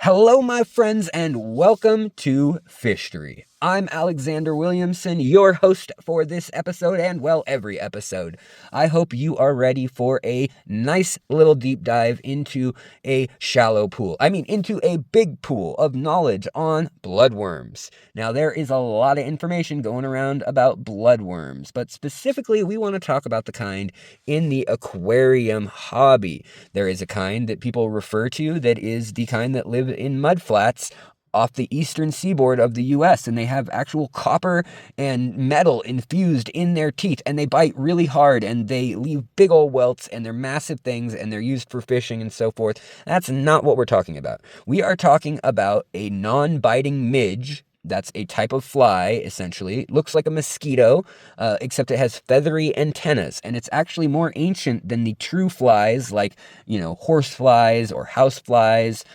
Hello, my friends, and welcome to FISHTORY. I'm Alexander Williamson, your host for this episode and, well, every episode. I hope you are ready for a nice little deep dive into a shallow pool. Into a big pool of knowledge on bloodworms. Now, there is a lot of information going around about bloodworms, but specifically, we want to talk about the kind in the aquarium hobby. There is a kind that people refer to that is the kind that live in mudflats off the eastern seaboard of the US, and they have actual copper and metal infused in their teeth, and they bite really hard, and they leave big old welts, and they're massive things, and they're used for fishing and so forth. That's not what we're talking about. We are talking about a non-biting midge. That's a type of fly, essentially. It looks like a mosquito, except it has feathery antennas, and it's actually more ancient than the true flies, like, horse flies or house flies.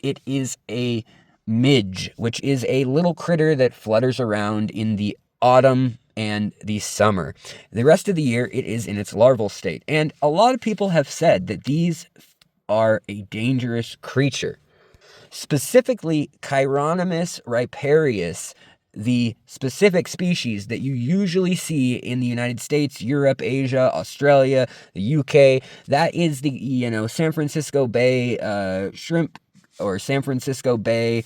It is a midge, which is a little critter that flutters around in the autumn and the summer. The rest of the year, it is in its larval state. And a lot of people have said that these are a dangerous creature. Specifically, Chironomus riparius, the specific species that you usually see in the United States, Europe, Asia, Australia, the UK, that is the, San Francisco Bay shrimp, or San Francisco Bay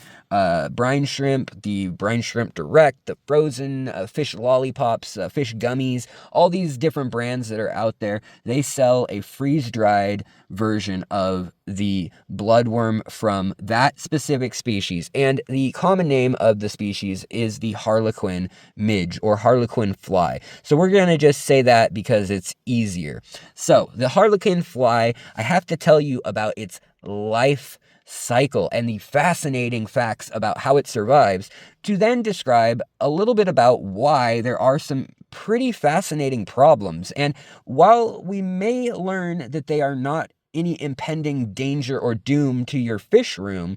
brine shrimp, the brine shrimp direct, the frozen fish lollipops, fish gummies, all these different brands that are out there. They sell a freeze-dried version of the bloodworm from that specific species. And the common name of the species is the Harlequin midge or Harlequin fly. So we're going to just say that because it's easier. So the Harlequin fly, I have to tell you about its life cycle and the fascinating facts about how it survives, to then describe a little bit about why there are some pretty fascinating problems. And while we may learn that they are not any impending danger or doom to your fish room,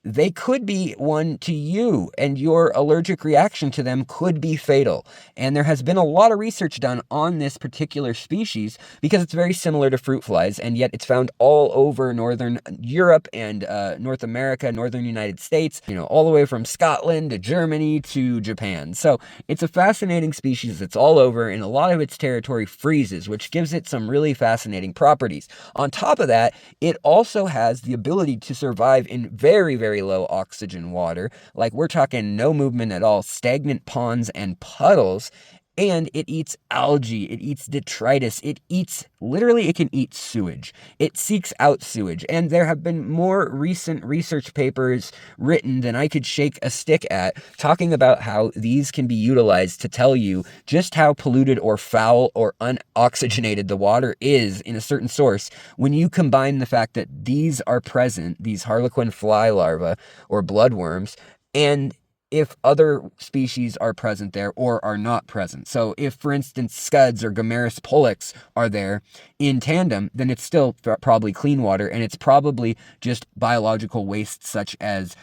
they could be one to you, and your allergic reaction to them could be fatal. And there has been a lot of research done on this particular species because it's very similar to fruit flies, and yet it's found all over northern Europe and North America, northern United States, all the way from Scotland to Germany to Japan. So it's a fascinating species that's all over, and a lot of its territory freezes, which gives it some really fascinating properties. On top of that, it also has the ability to survive in very, very low oxygen water, like we're talking no movement at all, stagnant ponds and puddles. And it eats algae, it eats detritus, it can eat sewage. It seeks out sewage. And there have been more recent research papers written than I could shake a stick at, talking about how these can be utilized to tell you just how polluted or foul or unoxygenated the water is in a certain source when you combine the fact that these are present, these Harlequin fly larvae or bloodworms, and if other species are present there or are not present. So if, for instance, scuds or Gomeris pollux are there in tandem, then it's still probably clean water, and it's probably just biological waste such as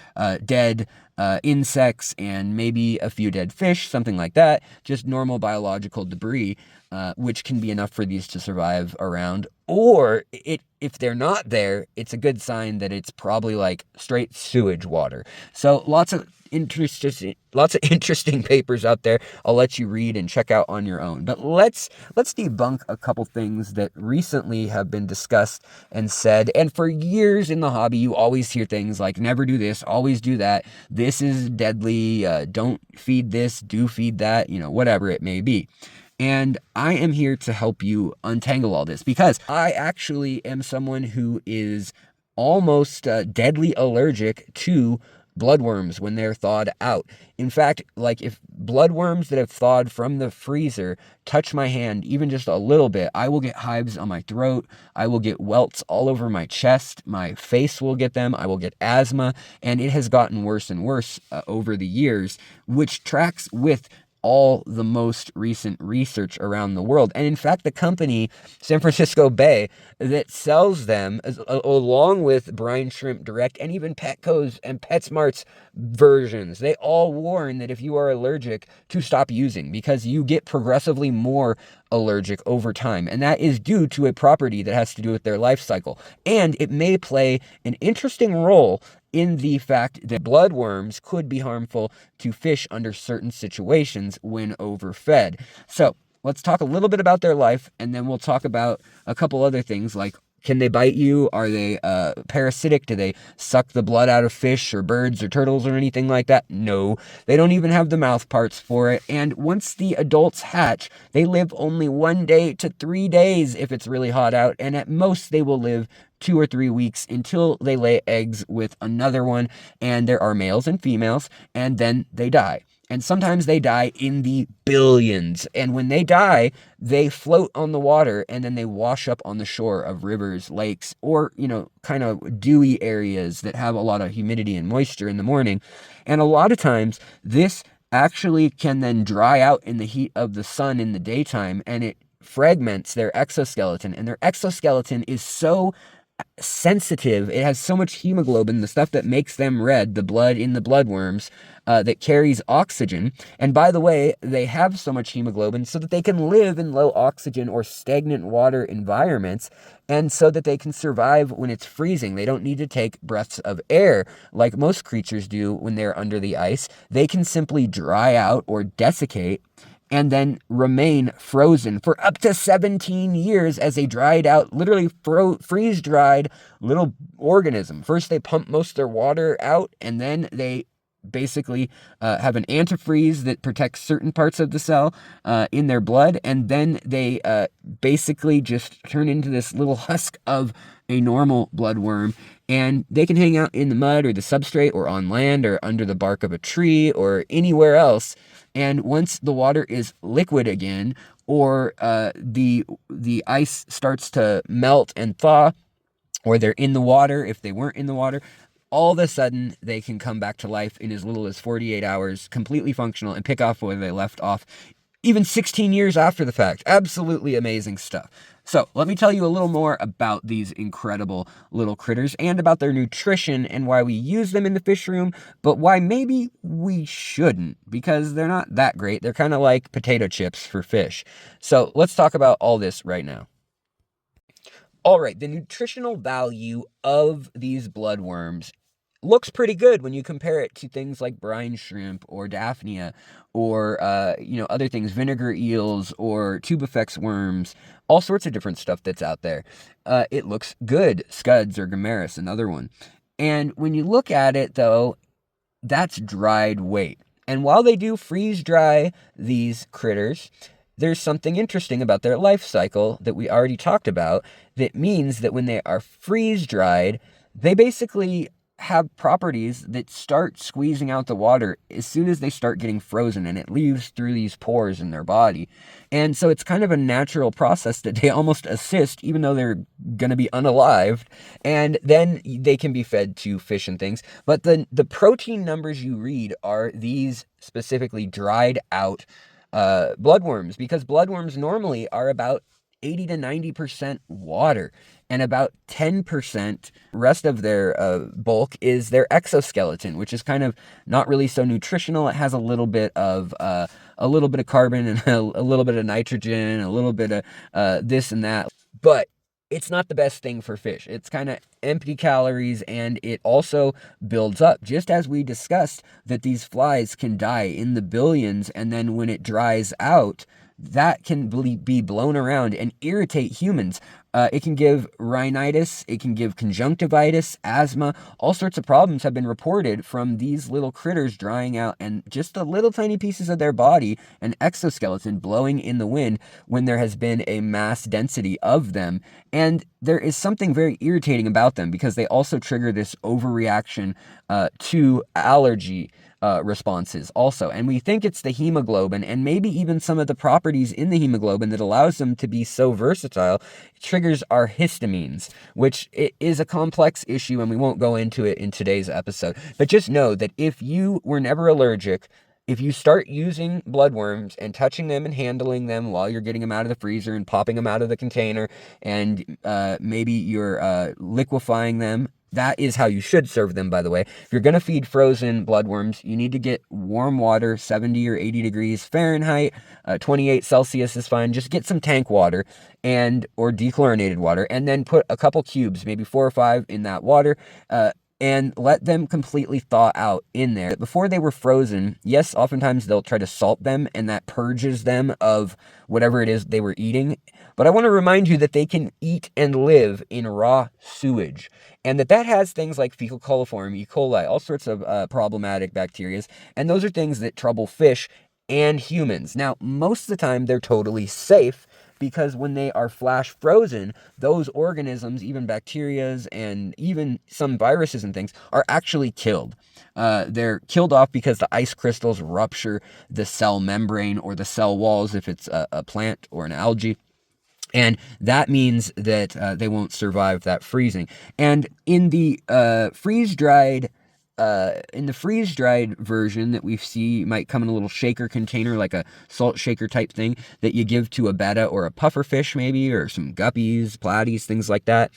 dead insects and maybe a few dead fish, something like that, just normal biological debris, which can be enough for these to survive around. Or if they're not there, it's a good sign that it's probably like straight sewage water. So lots of interesting papers out there I'll let you read and check out on your own. But let's debunk a couple things that recently have been discussed and said. And for years in the hobby, you always hear things like never do this, always do that. This is deadly. Don't feed this, do feed that, whatever it may be. And I am here to help you untangle all this because I actually am someone who is almost deadly allergic to bloodworms when they're thawed out. In fact, like if bloodworms that have thawed from the freezer touch my hand even just a little bit, I will get hives on my throat. I will get welts all over my chest. My face will get them. I will get asthma. And it has gotten worse and worse over the years, which tracks with all the most recent research around the world. And in fact, the company, San Francisco Bay, that sells them, along with Brine Shrimp Direct and even Petco's and PetSmart's versions, they all warn that if you are allergic, to stop using because you get progressively more allergic over time. And that is due to a property that has to do with their life cycle. And it may play an interesting role in the fact that bloodworms could be harmful to fish under certain situations when overfed. So let's talk a little bit about their life, and then we'll talk about a couple other things like, can they bite you? Are they parasitic? Do they suck the blood out of fish or birds or turtles or anything like that? No, they don't even have the mouth parts for it. And once the adults hatch, they live only 1 day to 3 days if it's really hot out. And at most, they will live 2 or 3 weeks until they lay eggs with another one. And there are males and females, and then they die. And sometimes they die in the billions. And when they die, they float on the water and then they wash up on the shore of rivers, lakes, or, kind of dewy areas that have a lot of humidity and moisture in the morning. And a lot of times this actually can then dry out in the heat of the sun in the daytime, and it fragments their exoskeleton. And their exoskeleton is so sensitive, it has so much hemoglobin, the stuff that makes them red, the blood in the bloodworms, that carries oxygen. And by the way, they have so much hemoglobin so that they can live in low oxygen or stagnant water environments, and so that they can survive when it's freezing. They don't need to take breaths of air like most creatures do when they're under the ice. They can simply dry out or desiccate and then remain frozen for up to 17 years as a dried out, literally freeze-dried little organism. First, they pump most of their water out, and then they basically have an antifreeze that protects certain parts of the cell in their blood, and then they basically just turn into this little husk of a normal bloodworm, and they can hang out in the mud or the substrate or on land or under the bark of a tree or anywhere else. And once the water is liquid again, or the ice starts to melt and thaw, or they're in the water if they weren't in the water, all of a sudden they can come back to life in as little as 48 hours, completely functional, and pick off where they left off, even 16 years after the fact. Absolutely amazing stuff. So let me tell you a little more about these incredible little critters and about their nutrition and why we use them in the fish room, but why maybe we shouldn't, because they're not that great. They're kind of like potato chips for fish. So let's talk about all this right now. All right, the nutritional value of these bloodworms looks pretty good when you compare it to things like brine shrimp or Daphnia or, other things, vinegar eels or tubifex worms, all sorts of different stuff that's out there. It looks good. Scuds or Gamaris, another one. And when you look at it, though, that's dried weight. And while they do freeze dry these critters, there's something interesting about their life cycle that we already talked about that means that when they are freeze dried, they basically have properties that start squeezing out the water as soon as they start getting frozen, and it leaves through these pores in their body. And so it's kind of a natural process that they almost assist, even though they're going to be unalived, and then they can be fed to fish and things. But the protein numbers you read are these specifically dried out bloodworms, because bloodworms normally are about 80 to 90% water, and about 10% rest of their bulk is their exoskeleton, which is kind of not really so nutritional. It has a little bit of carbon and a little bit of nitrogen, a little bit of this and that, but it's not the best thing for fish. It's kind of empty calories, and it also builds up. Just as we discussed that these flies can die in the billions, and then when it dries out, that can be blown around and irritate humans. It can give rhinitis, it can give conjunctivitis, asthma. All sorts of problems have been reported from these little critters drying out and just the little tiny pieces of their body and exoskeleton blowing in the wind when there has been a mass density of them. And there is something very irritating about them because they also trigger this overreaction to allergy responses also. And we think it's the hemoglobin and maybe even some of the properties in the hemoglobin that allows them to be so versatile. It triggers our histamines, which is a complex issue, and we won't go into it in today's episode. But just know that if you were never allergic, if you start using bloodworms and touching them and handling them while you're getting them out of the freezer and popping them out of the container, and maybe you're liquefying them, that is how you should serve them, by the way. If you're going to feed frozen bloodworms, you need to get warm water, 70 or 80 degrees Fahrenheit, 28 Celsius is fine. Just get some tank water or dechlorinated water, and then put a couple cubes, maybe 4 or 5 in that water. and let them completely thaw out in there. Before they were frozen, yes, oftentimes they'll try to salt them, and that purges them of whatever it is they were eating. But I want to remind you that they can eat and live in raw sewage, and that has things like fecal coliform, E. coli, all sorts of problematic bacteria, and those are things that trouble fish and humans. Now, most of the time, they're totally safe, because when they are flash frozen, those organisms, even bacteria and even some viruses and things, are actually killed. They're killed off because the ice crystals rupture the cell membrane or the cell walls if it's a plant or an algae. And that means that they won't survive that freezing. And in the freeze-dried version that we see, might come in a little shaker container, like a salt shaker type thing that you give to a betta or a puffer fish maybe, or some guppies, platies, things like that.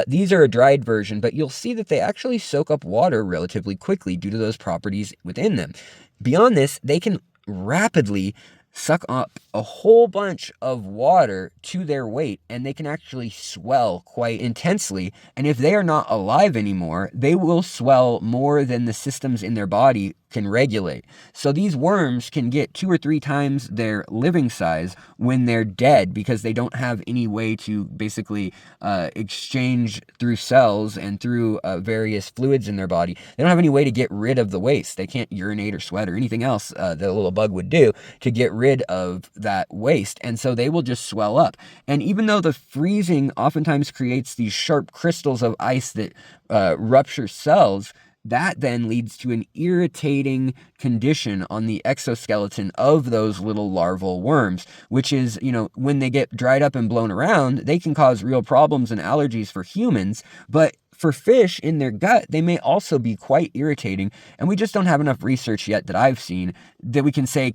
These are a dried version, but you'll see that they actually soak up water relatively quickly due to those properties within them. Beyond this, they can rapidly suck up a whole bunch of water to their weight, and they can actually swell quite intensely. And if they are not alive anymore, they will swell more than the systems in their body can regulate. So these worms can get 2 or 3 times their living size when they're dead, because they don't have any way to basically exchange through cells and through various fluids in their body. They don't have any way to get rid of the waste. They can't urinate or sweat or anything else that a little bug would do to get rid of that waste. And so they will just swell up. And even though the freezing oftentimes creates these sharp crystals of ice that rupture cells, that then leads to an irritating condition on the exoskeleton of those little larval worms, which is, when they get dried up and blown around, they can cause real problems and allergies for humans. But for fish in their gut, they may also be quite irritating, and we just don't have enough research yet that I've seen that we can say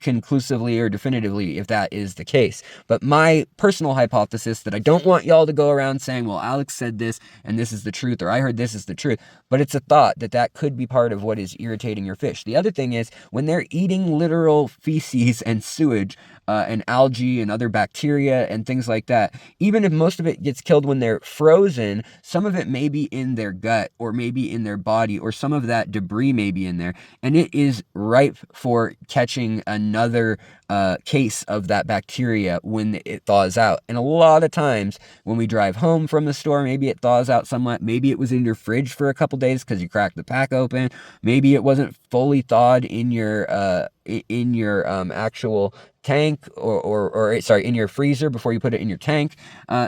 conclusively or definitively if that is the case. But my personal hypothesis, that I don't want y'all to go around saying, well, Alex said this and this is the truth, or I heard this is the truth, but it's a thought that could be part of what is irritating your fish. The other thing is, when they're eating literal feces and sewage and algae and other bacteria and things like that, even if most of it gets killed when they're frozen, some of it may be in their gut or maybe in their body, or some of that debris may be in there, and it is ripe for catching another case of that bacteria when it thaws out. And a lot of times when we drive home from the store, maybe it thaws out somewhat. Maybe it was in your fridge for a couple days because you cracked the pack open. Maybe it wasn't fully thawed in your actual tank or sorry, in your freezer before you put it in your tank.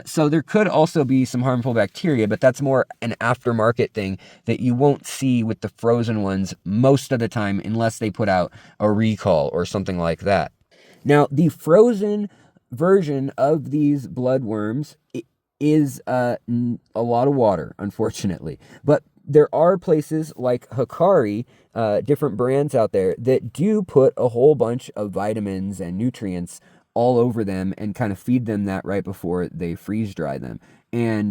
So there could also be some harmful bacteria, but that's more an aftermarket thing that you won't see with the frozen ones most of the time, unless they put out a recall or something like that. Now, the frozen version of these bloodworms is a lot of water, unfortunately. But there are places like Hikari, different brands out there, that do put a whole bunch of vitamins and nutrients all over them and kind of feed them that right before they freeze dry them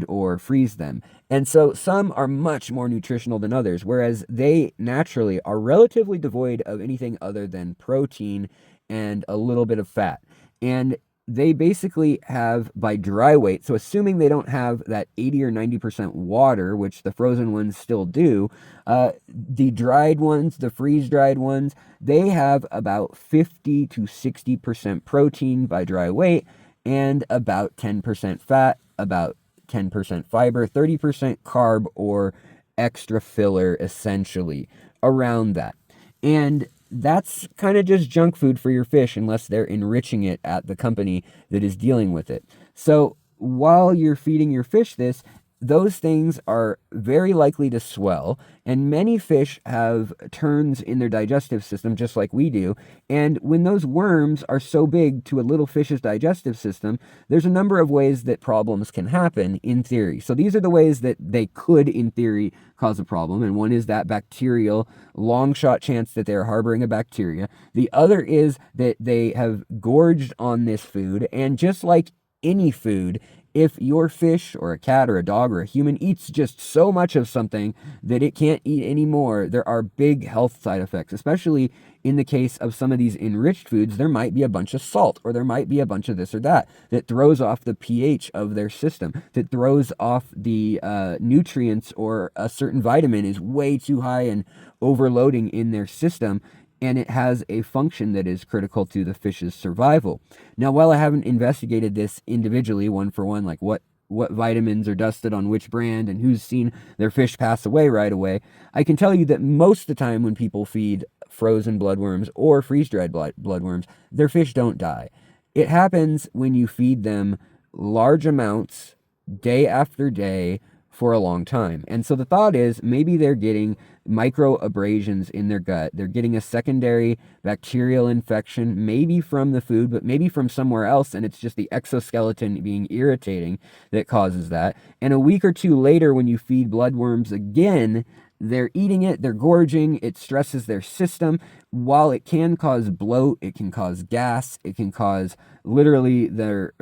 or freeze them. And so some are much more nutritional than others, whereas they naturally are relatively devoid of anything other than protein and a little bit of fat. And they basically have, by dry weight, so assuming they don't have that 80 or 90% water, which the frozen ones still do, the dried ones, the freeze-dried ones, they have about 50 to 60% protein by dry weight, and about 10% fat, about 10% fiber, 30% carb, or extra filler, essentially, around that. And that's kind of just junk food for your fish, unless they're enriching it at the company that is dealing with it. So while you're feeding your fish this, those things are very likely to swell, and many fish have turns in their digestive system just like we do. And when those worms are so big to a little fish's digestive system, there's a number of ways that problems can happen in theory. So these are the ways that they could, in theory, cause a problem. And one is that bacterial long shot chance that they're harboring a bacteria. The other is that they have gorged on this food, and just like any food, If your fish or a cat or a dog or a human eats just so much of something that it can't eat anymore, there are big health side effects, especially in the case of some of these enriched foods. There might be a bunch of salt, or there might be a bunch of this or that throws off the pH of their system, that throws off the nutrients, or a certain vitamin is way too high and overloading in their system, and it has a function that is critical to the fish's survival. Now, while I haven't investigated this individually, one for one, like what vitamins are dusted on which brand and who's seen their fish pass away right away, I can tell you that most of the time when people feed frozen bloodworms or freeze-dried bloodworms, their fish don't die. It happens when you feed them large amounts day after day for a long time. And so the thought is maybe they're getting micro abrasions in their gut. They're getting a secondary bacterial infection, maybe from the food, but maybe from somewhere else. And it's just the exoskeleton being irritating that causes that. And a week or two later, when you feed bloodworms again, they're eating it, they're gorging, it stresses their system. While it can cause bloat, it can cause gas, it can cause literally their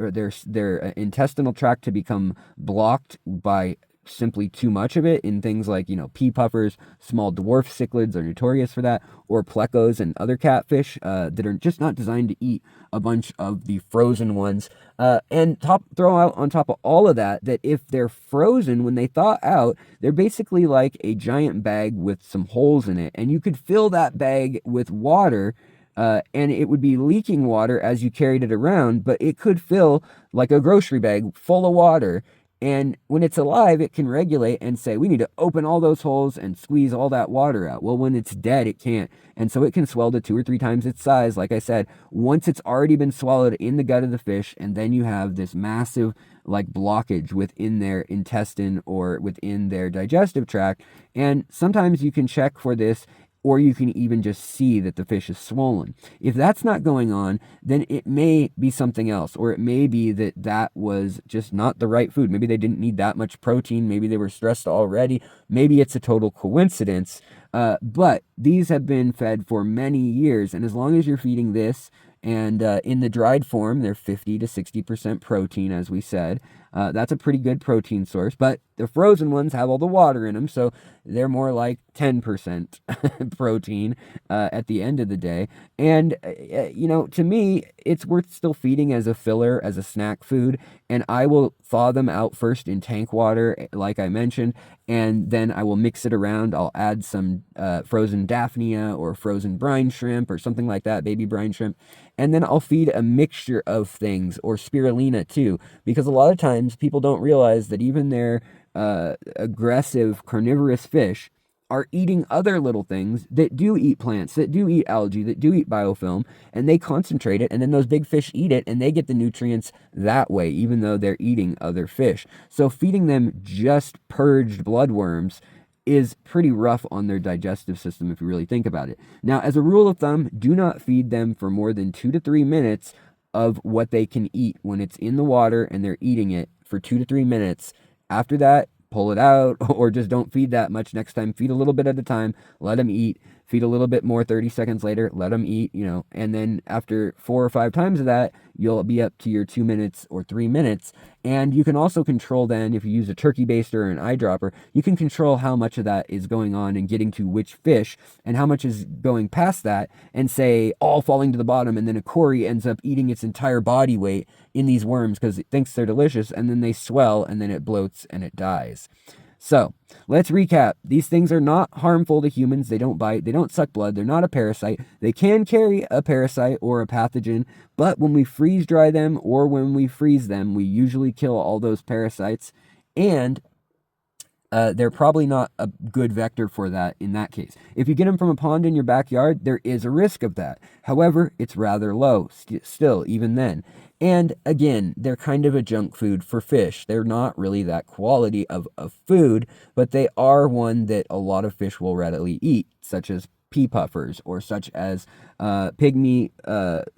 intestinal tract to become blocked by simply too much of it, in things like, pea puffers. Small dwarf cichlids are notorious for that, or plecos and other catfish that are just not designed to eat a bunch of the frozen ones. And throw out on top of all of that, that if they're frozen, when they thaw out, they're basically like a giant bag with some holes in it, and you could fill that bag with water, and it would be leaking water as you carried it around, but it could fill like a grocery bag full of water. And when it's alive, it can regulate and say, we need to open all those holes and squeeze all that water out. Well, when it's dead, it can't. And so it can swell to 2 or 3 times its size, like I said, once it's already been swallowed in the gut of the fish. And then you have this massive blockage within their intestine or within their digestive tract. And sometimes you can check for this, or you can even just see that the fish is swollen. If that's not going on, then it may be something else, or it may be that was just not the right food. Maybe they didn't need that much protein. Maybe they were stressed already. Maybe it's a total coincidence. But these have been fed for many years, and as long as you're feeding this, and in the dried form, they're 50 to 60% protein, as we said. That's a pretty good protein source, but the frozen ones have all the water in them, so they're more like 10% protein at the end of the day. And, to me, it's worth still feeding as a filler, as a snack food, and I will thaw them out first in tank water, like I mentioned, and then I will mix it around. I'll add some frozen Daphnia or frozen brine shrimp or something like that, baby brine shrimp, and then I'll feed a mixture of things, or spirulina too, because a lot of times people don't realize that even their aggressive carnivorous fish are eating other little things that do eat plants, that do eat algae, that do eat biofilm, and they concentrate it, and then those big fish eat it, and they get the nutrients that way, even though they're eating other fish. So feeding them just purged bloodworms is pretty rough on their digestive system, if you really think about it. Now, as a rule of thumb, do not feed them for more than 2 to 3 minutes of what they can eat when it's in the water and they're eating it for 2 to 3 minutes. After that, pull it out, or just don't feed that much next time. Feed a little bit at a time, let them eat. Feed a little bit more 30 seconds later, let them eat, and then after 4 or 5 times of that, you'll be up to your 2 minutes or 3 minutes. And you can also control then, if you use a turkey baster or an eyedropper, you can control how much of that is going on and getting to which fish, and how much is going past that, and say all falling to the bottom, and then a Cory ends up eating its entire body weight in these worms because it thinks they're delicious, and then they swell, and then it bloats and it dies. So let's recap. These things are not harmful to humans. They don't bite. They don't suck blood. They're not a parasite. They can carry a parasite or a pathogen, but when we freeze dry them or when we freeze them, we usually kill all those parasites, and they're probably not a good vector for that in that case. If you get them from a pond in your backyard, there is a risk of that. However, it's rather low still, even then. And again, they're kind of a junk food for fish. They're not really that quality of food, but they are one that a lot of fish will readily eat, such as pea puffers, or such as pygmy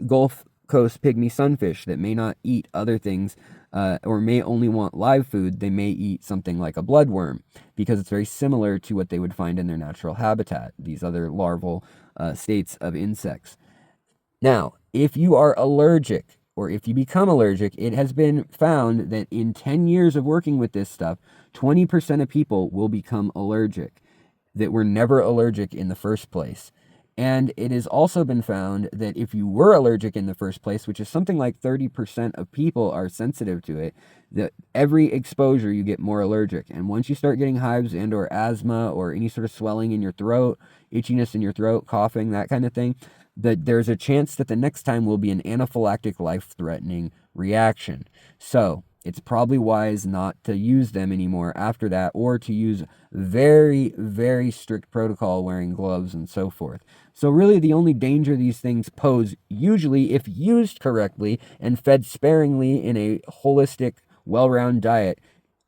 Gulf Coast pygmy sunfish that may not eat other things, or may only want live food. They may eat something like a bloodworm because it's very similar to what they would find in their natural habitat, these other larval states of insects. Now, if you are allergic or if you become allergic, it has been found that in 10 years of working with this stuff, 20% of people will become allergic that were never allergic in the first place. And it has also been found that if you were allergic in the first place, which is something like 30% of people are sensitive to it, that every exposure you get more allergic. And once you start getting hives and or asthma or any sort of swelling in your throat, itchiness in your throat, coughing, that kind of thing, that there's a chance that the next time will be an anaphylactic, life-threatening reaction. So it's probably wise not to use them anymore after that, or to use very, very strict protocol wearing gloves and so forth. So really the only danger these things pose, usually if used correctly and fed sparingly in a holistic, well-rounded diet,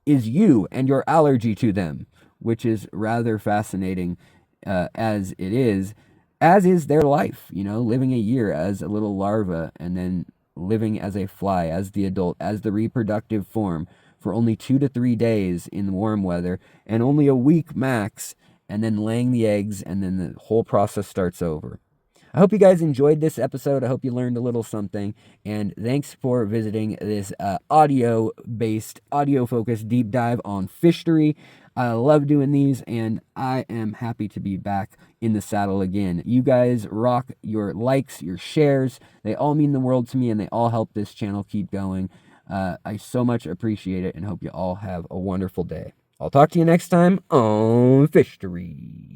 is you and your allergy to them, which is rather fascinating as it is, as is their life, living a year as a little larva and then living as a fly, as the adult, as the reproductive form for only 2 to 3 days in warm weather and only a week max, and then laying the eggs, and then the whole process starts over. I hope you guys enjoyed this episode. I hope you learned a little something, and thanks for visiting this audio-based, audio-focused deep dive on FISHTORY. I love doing these, and I am happy to be back in the saddle again. You guys rock. Your likes, your shares, they all mean the world to me, and they all help this channel keep going. I so much appreciate it, and hope you all have a wonderful day. I'll talk to you next time on FISHTORY.